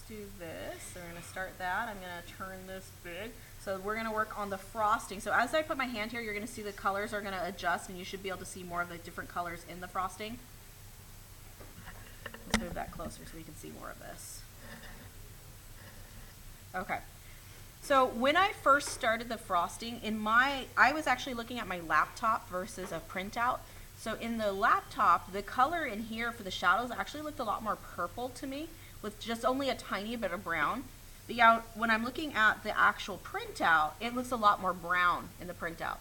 do this. So we're going to start that. I'm going to turn this big. So we're going to work on the frosting. So as I put my hand here, you're going to see the colors are going to adjust, and you should be able to see more of the different colors in the frosting. Let's move that closer so we can see more of this. Okay. So when I first started the frosting, I was actually looking at my laptop versus a printout. So in the laptop, the color in here for the shadows actually looked a lot more purple to me, with just only a tiny bit of brown. But yeah, when I'm looking at the actual printout, it looks a lot more brown in the printout.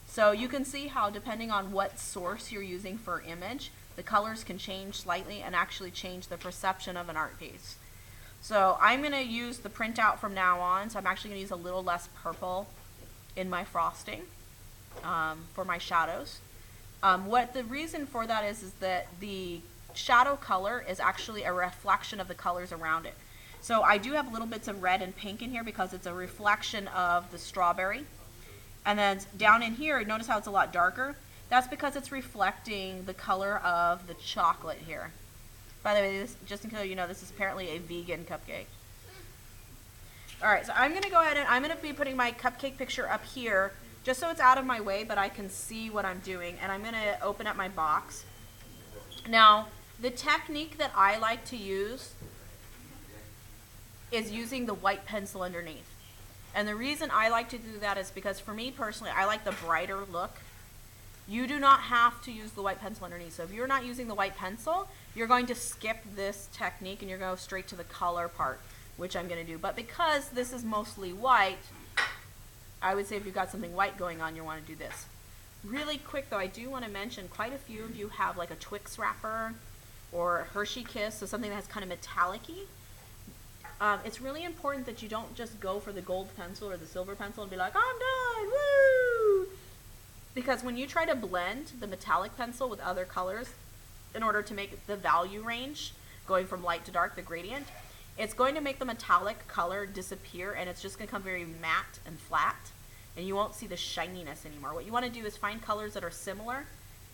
So you can see how, depending on what source you're using for image, the colors can change slightly and actually change the perception of an art piece. So I'm going to use the printout from now on. So I'm actually going to use a little less purple in my frosting for my shadows. What the reason for that is that the shadow color is actually a reflection of the colors around it. So I do have little bits of red and pink in here because it's a reflection of the strawberry. And then down in here, notice how it's a lot darker? That's because it's reflecting the color of the chocolate here. By the way, this, just in case you know, this is apparently a vegan cupcake. All right, so I'm going to go ahead and I'm going to be putting my cupcake picture up here just so it's out of my way, but I can see what I'm doing. And I'm going to open up my box. Now, the technique that I like to use is using the white pencil underneath. And the reason I like to do that is because for me personally, I like the brighter look. You do not have to use the white pencil underneath. So if you're not using the white pencil, you're going to skip this technique and you're going to go straight to the color part, which I'm going to do. But because this is mostly white, I would say if you've got something white going on, you want to do this. Really quick though, I do want to mention quite a few of you have like a Twix wrapper or a Hershey Kiss, so something that's kind of metallic-y. It's really important that you don't just go for the gold pencil or the silver pencil and be like, I'm done, woo! Because when you try to blend the metallic pencil with other colors in order to make the value range, going from light to dark, the gradient, it's going to make the metallic color disappear and it's just going to come very matte and flat and you won't see the shininess anymore. What you want to do is find colors that are similar,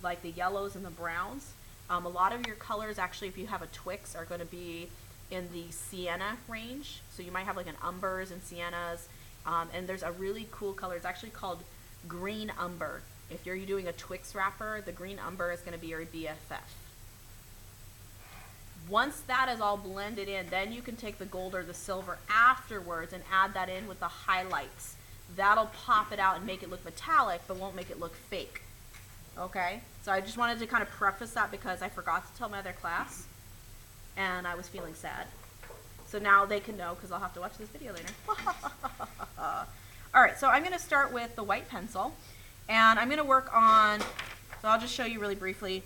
like the yellows and the browns. A lot of your colors, actually, if you have a Twix, are going to be in the sienna range. So you might have like an umbers and siennas. And there's a really cool color. It's actually called green umber. If you're doing a Twix wrapper, the green umber is going to be your BFF. Once that is all blended in, then you can take the gold or the silver afterwards and add that in with the highlights. That'll pop it out and make it look metallic, but won't make it look fake. Okay? So I just wanted to kind of preface that because I forgot to tell my other class, and I was feeling sad. So now they can know because I'll have to watch this video later. All right, so I'm going to start with the white pencil, and I'm going to work on, so I'll just show you really briefly.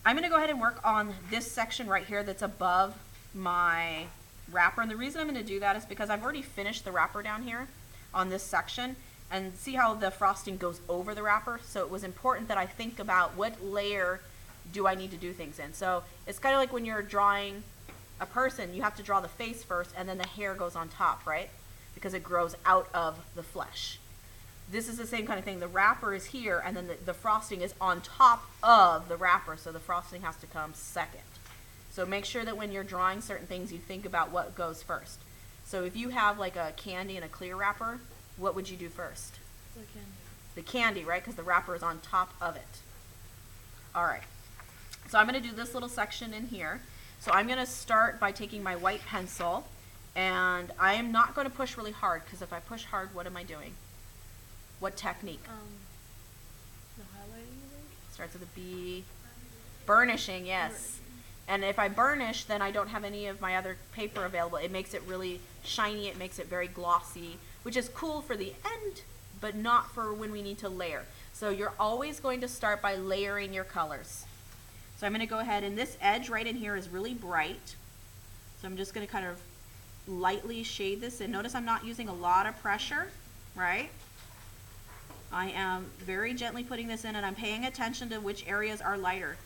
I'm going to go ahead and work on this section right here that's above my wrapper, and the reason I'm going to do that is because I've already finished the wrapper down here on this section, and see how the frosting goes over the wrapper, so it was important that I think about what layer do I need to do things in. So it's kind of like when you're drawing a person, you have to draw the face first and then the hair goes on top, right? Because it grows out of the flesh. This is the same kind of thing. The wrapper is here and then the frosting is on top of the wrapper, so the frosting has to come second. So make sure that when you're drawing certain things, you think about what goes first. So if you have like a candy and a clear wrapper, what would you do first? The candy. The candy, right? Because the wrapper is on top of it. All right. So I'm going to do this little section in here. So I'm going to start by taking my white pencil, and I am not going to push really hard, because if I push hard, what am I doing? What technique? The highlighting. Starts with a B. Burnishing, yes. And if I burnish, then I don't have any of my other paper available. It makes it really shiny. It makes it very glossy, which is cool for the end, but not for when we need to layer. So you're always going to start by layering your colors. So I'm going to go ahead, and this edge right in here is really bright. So I'm just going to kind of lightly shade this in. Notice I'm not using a lot of pressure, right? I am very gently putting this in, and I'm paying attention to which areas are lighter.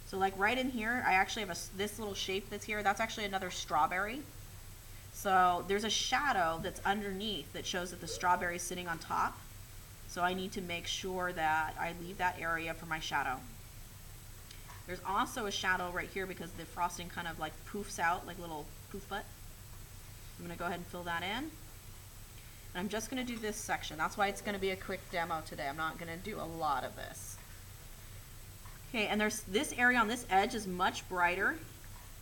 So like right in here, I actually have this little shape that's here. That's actually another strawberry. So there's a shadow that's underneath that shows that the strawberry is sitting on top. So I need to make sure that I leave that area for my shadow. There's also a shadow right here because the frosting kind of like poofs out like a little poof butt. I'm gonna go ahead and fill that in. And I'm just gonna do this section. That's why it's gonna be a quick demo today. I'm not gonna do a lot of this. Okay, and there's this area on this edge is much brighter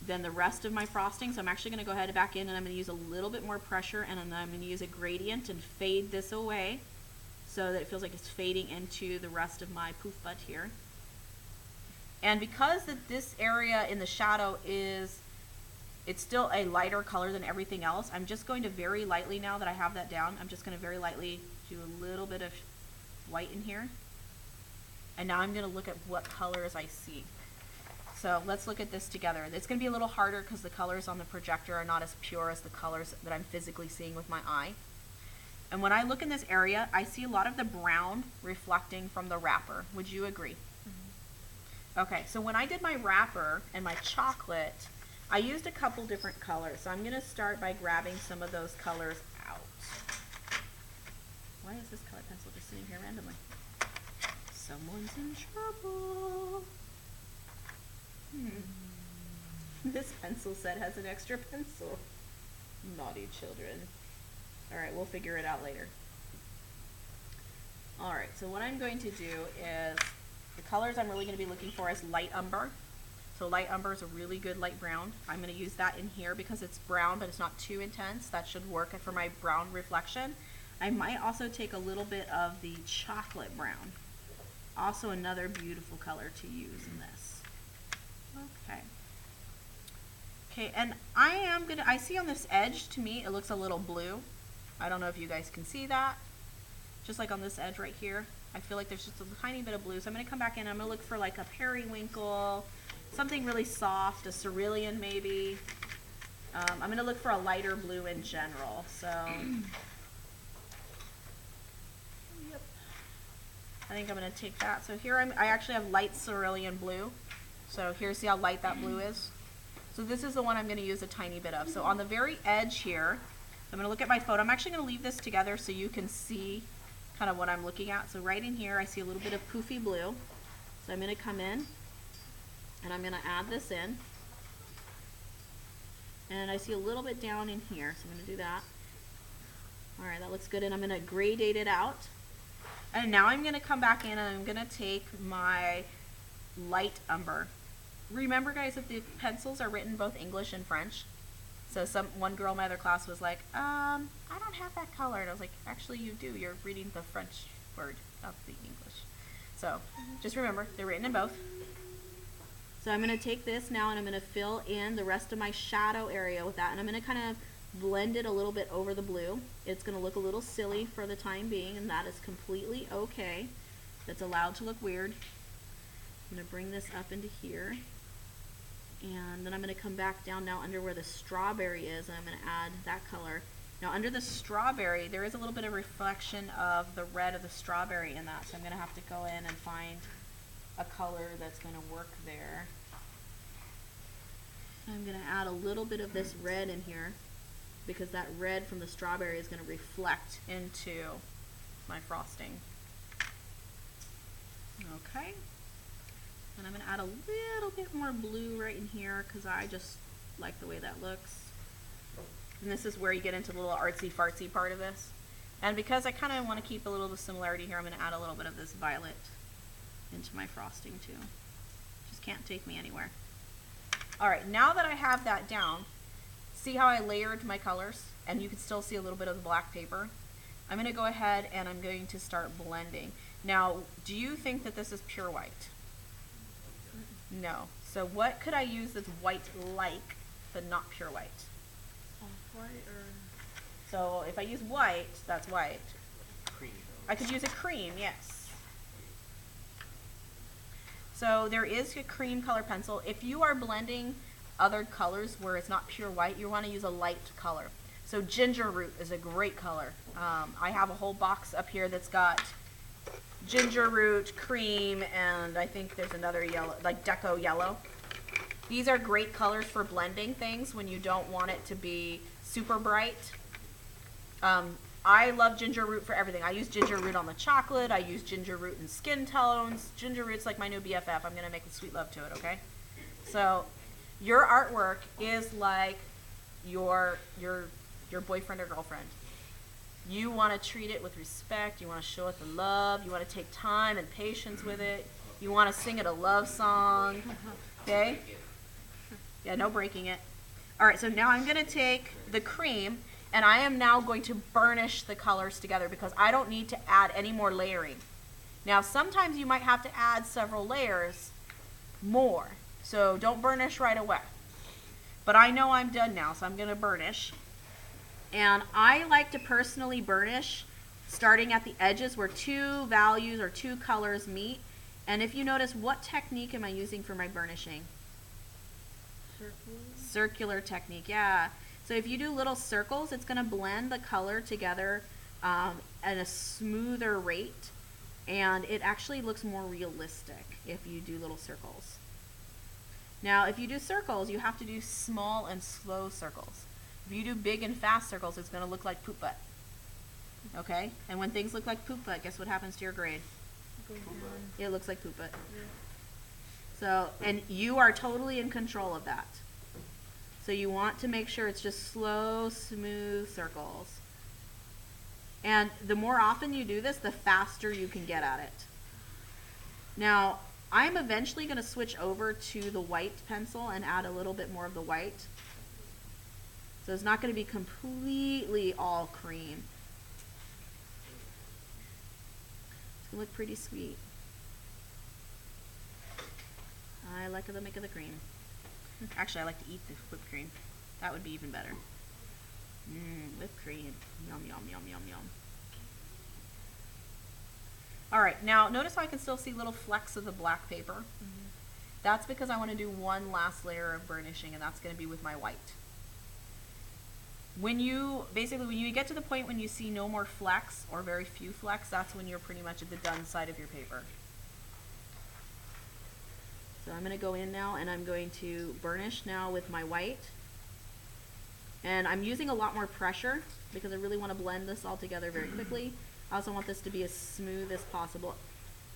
than the rest of my frosting, so I'm actually gonna go ahead and back in and I'm gonna use a little bit more pressure, and then I'm gonna use a gradient and fade this away so that it feels like it's fading into the rest of my poof bud here. And because this area in the shadow it's still a lighter color than everything else, I'm just going to very lightly, now that I have that down, I'm just going to very lightly do a little bit of white in here. And now I'm going to look at what colors I see. So let's look at this together. It's going to be a little harder because the colors on the projector are not as pure as the colors that I'm physically seeing with my eye. And when I look in this area, I see a lot of the brown reflecting from the wrapper. Would you agree? Mm-hmm. Okay, so when I did my wrapper and my chocolate, I used a couple different colors. So I'm going to start by grabbing some of those colors out. Why is this color pencil just sitting here randomly? Someone's in trouble. This pencil set has an extra pencil. Naughty children. Alright, we'll figure it out later. Alright, so what I'm going to do is, the colors I'm really going to be looking for is light umber. So light umber is a really good light brown. I'm going to use that in here because it's brown, but it's not too intense. That should work for my brown reflection. I might also take a little bit of the chocolate brown. Also another beautiful color to use in this. Okay. Okay, and I see on this edge, to me, it looks a little blue. I don't know if you guys can see that. Just like on this edge right here. I feel like there's just a tiny bit of blue. So I'm going to come back in and I'm going to look for like a periwinkle, something really soft, a cerulean maybe. I'm going to look for a lighter blue in general. So, yep. I think I'm going to take that. So here I actually have light cerulean blue. So here, see how light that blue is? So this is the one I'm going to use a tiny bit of. So on the very edge here, I'm going to look at my photo. I'm actually going to leave this together so you can see kind of what I'm looking at. So right in here I see a little bit of poofy blue. So I'm going to come in and I'm going to add this in. And I see a little bit down in here, so I'm going to do that. Alright, that looks good, and I'm going to gradate it out. And now I'm going to come back in and I'm going to take my light umber. Remember guys that the pencils are written both English and French. So one girl in my other class was like, I don't have that color. And I was like, actually you do. You're reading the French word of the English. So just remember, they're written in both. So I'm going to take this now and I'm going to fill in the rest of my shadow area with that. And I'm going to kind of blend it a little bit over the blue. It's going to look a little silly for the time being, and that is completely okay. That's allowed to look weird. I'm going to bring this up into here. And then I'm going to come back down now under where the strawberry is, and I'm going to add that color. Now under the strawberry, there is a little bit of reflection of the red of the strawberry in that, so I'm going to have to go in and find a color that's going to work there. I'm going to add a little bit of this red in here because that red from the strawberry is going to reflect into my frosting. Okay. And I'm going to add a little bit more blue right in here because I just like the way that looks. And this is where you get into the little artsy fartsy part of this. And because I kind of want to keep a little bit of similarity here, I'm going to add a little bit of this violet into my frosting too. Just can't take me anywhere. Alright, now that I have that down, see how I layered my colors? And you can still see a little bit of the black paper. I'm going to go ahead and I'm going to start blending. Now, do you think that this is pure white? No. So what could I use that's white-like, but not pure white? Off-white or... So if I use white, that's white. Cream. I could use a cream, yes. So there is a cream color pencil. If you are blending other colors where it's not pure white, you want to use a light color. So ginger root is a great color. I have a whole box up here that's got ginger root, cream, and I think there's another yellow, like deco yellow. These are great colors for blending things when you don't want it to be super bright. I love ginger root for everything. I use ginger root on the chocolate. I use ginger root in skin tones. Ginger root's like my new BFF. I'm going to make a sweet love to it, okay? So your artwork is like your your boyfriend or girlfriend. You want to treat it with respect. You want to show it the love. You want to take time and patience with it. You want to sing it a love song. Okay? Yeah, no breaking it. All right, so now I'm going to take the cream, and I am now going to burnish the colors together because I don't need to add any more layering. Now, sometimes you might have to add several layers more, so don't burnish right away. But I know I'm done now, so I'm going to burnish. And I like to personally burnish starting at the edges where two values or two colors meet. And if you notice, what technique am I using for my burnishing? Circular technique, yeah. So if you do little circles, it's going to blend the color together at a smoother rate. And it actually looks more realistic if you do little circles. Now, if you do circles, you have to do small and slow circles. If you do big and fast circles, it's going to look like poop butt. Okay? And when things look like poop butt, guess what happens to your grade? It looks like poop butt. Yeah. So, and you are totally in control of that. So you want to make sure it's just slow, smooth circles. And the more often you do this, the faster you can get at it. Now, I'm eventually going to switch over to the white pencil and add a little bit more of the white. So it's not going to be completely all cream. It's going to look pretty sweet. I like the make of the cream. Actually, I like to eat the whipped cream. That would be even better. Whipped cream. Yum, yum, yum, yum, yum. All right, now notice how I can still see little flecks of the black paper. That's because I want to do one last layer of burnishing, and that's going to be with my white. When you get to the point when you see no more flecks or very few flecks, that's when you're pretty much at the done side of your paper. So I'm going to go in now and I'm going to burnish now with my white. And I'm using a lot more pressure because I really want to blend this all together very quickly. I also want this to be as smooth as possible.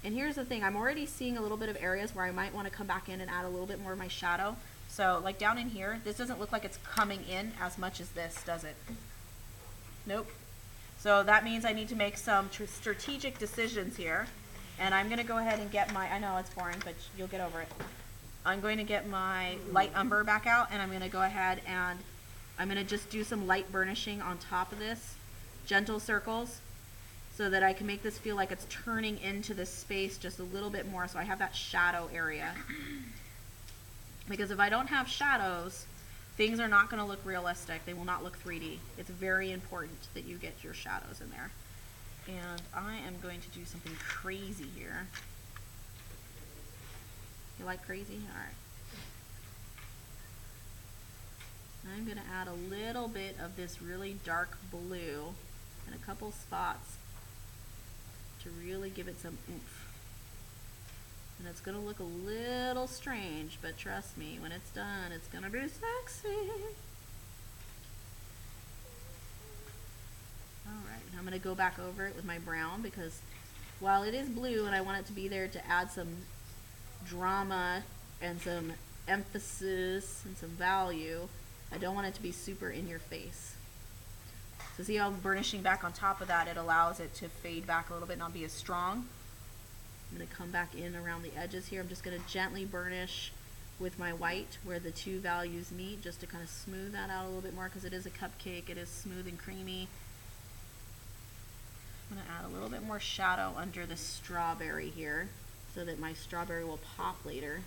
And here's the thing, I'm already seeing a little bit of areas where I might want to come back in and add a little bit more of my shadow. So like down in here, this doesn't look like it's coming in as much as this, does it? Nope. So that means I need to make some strategic decisions here. And I'm going to go ahead and get my, I know it's boring, but you'll get over it. I'm going to get my light umber back out, and I'm going to go ahead and I'm going to just do some light burnishing on top of this, gentle circles, so that I can make this feel like it's turning into this space just a little bit more, so I have that shadow area. Because if I don't have shadows, things are not going to look realistic. They will not look 3D. It's very important that you get your shadows in there. And I am going to do something crazy here. You like crazy? All right. I'm going to add a little bit of this really dark blue in a couple spots to really give it some oomph. And it's going to look a little strange, but trust me, when it's done, it's going to be sexy. Alright, I'm going to go back over it with my brown because while it is blue and I want it to be there to add some drama and some emphasis and some value, I don't want it to be super in your face. So see how I'm burnishing back on top of that, it allows it to fade back a little bit, not be as strong. I'm going to come back in around the edges here. I'm just going to gently burnish with my white where the two values meet, just to kind of smooth that out a little bit more because it is a cupcake, it is smooth and creamy. I'm going to add a little bit more shadow under the strawberry here so that my strawberry will pop later.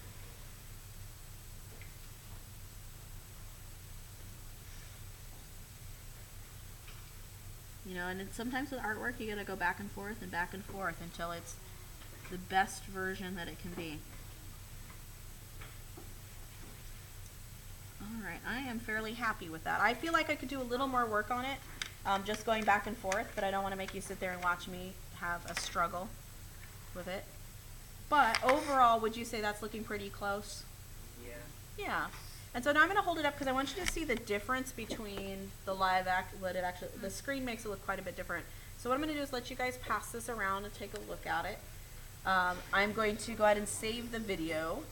You know, and then sometimes with artwork you gotta go back and forth until it's the best version that it can be. Alright, I am fairly happy with that. I feel like I could do a little more work on it, just going back and forth, but I don't want to make you sit there and watch me have a struggle with it. But overall, would you say that's looking pretty close? Yeah. Yeah. And so now I'm going to hold it up because I want you to see the difference between the the screen makes it look quite a bit different. So what I'm going to do is let you guys pass this around and take a look at it. I'm going to go ahead and save the video.